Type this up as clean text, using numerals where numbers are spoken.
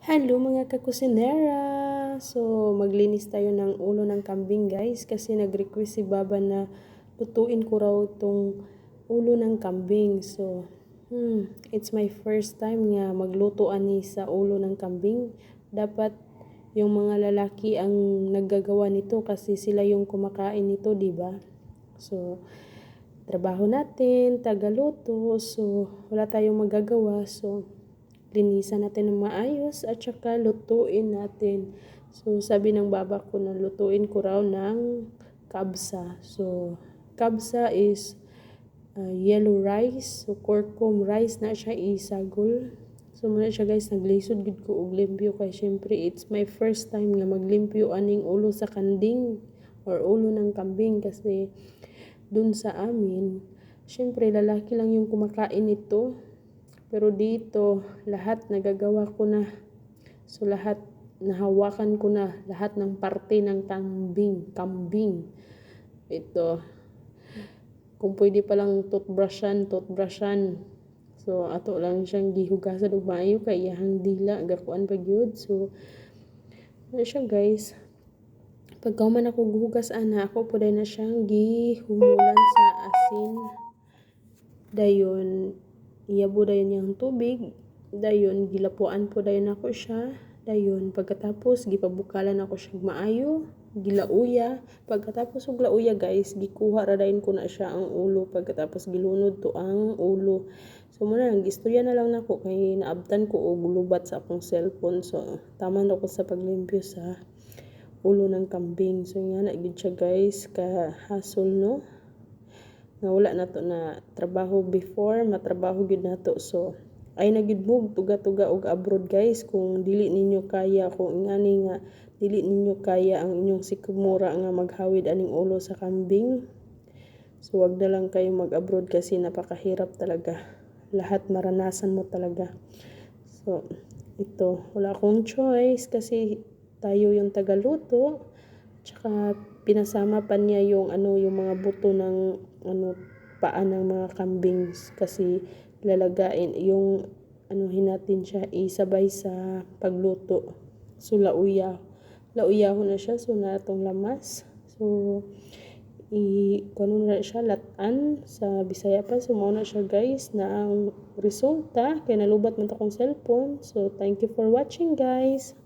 Hello mga kakusinera! So, maglinis tayo ng ulo ng kambing guys kasi nag-request si Baba na lutuin ko raw itong ulo ng kambing. So, it's my first time nga magluto ani sa ulo ng kambing. Dapat yung mga lalaki ang naggagawa nito kasi sila yung kumakain nito, di ba? So, trabaho natin, tagaluto, so wala tayong magagawa. So, linisan natin ng maayos at saka lutuin natin. So, sabi ng baba ko na lutuin ko raw ng kabsa. So, kabsa is yellow rice. So, kurkum rice na siya isagol. So, muna siya guys, naglisod gud ko og limpyo kay syempre it's my first time nga maglimpyo aning ulo sa kanding or ulo ng kambing kasi dun sa amin, syempre lalaki lang yung kumakain nito. Pero dito, lahat nagagawa ko na. So, lahat nahawakan ko na. Lahat ng parte ng kambing. Ito. Kung pwede palang toothbrushan. So, ato lang siyang gihugasan og maayo kay iyahang dila. Gakuan pag yun. So, ano siya guys. Pagkauman ako guhugas ana, ako po na siyang gihumulan sa asin. Dayon, iyabo dayon yung tubig, dayon gilapuan po dayon ako siya, dayon pagkatapos gipabukalan ako siya maayo, gilauya, pagkatapos og lauya guys, gikuha ra dayon ko na siya ang ulo, pagkatapos gilunod to ang ulo. So muna lang gistorya na lang nako kay naabtan ko og lubat sa akong cellphone. So tama na ko sa paglimpyo sa ulo ng kambing. So nga na gid siya guys, ka hassle no, nga wala nato na trabaho before, matrabaho gyud nato. So ay nagidmog tuga-tuga og abroad guys kung dili ninyo kaya, kung ingani nga dili ninyo kaya ang inyong sikmura nga maghawid aning ulo sa kambing. So wag na lang kayo mag-abroad kasi napakahirap talaga. Lahat maranasan mo talaga. So ito, wala akong choice kasi tayo yung tagaluto. Tsaka pinasama pa niya yung yung mga buto ng paa ng mga kambing kasi lalagain yung natin siya isabay sa pagluto. So lauyahon na siya, so natong lamas. So kuno na siya latan sa Bisaya pa. So mao na siya guys na ang resulta kay nalubat man ta kong cellphone. So thank you for watching guys.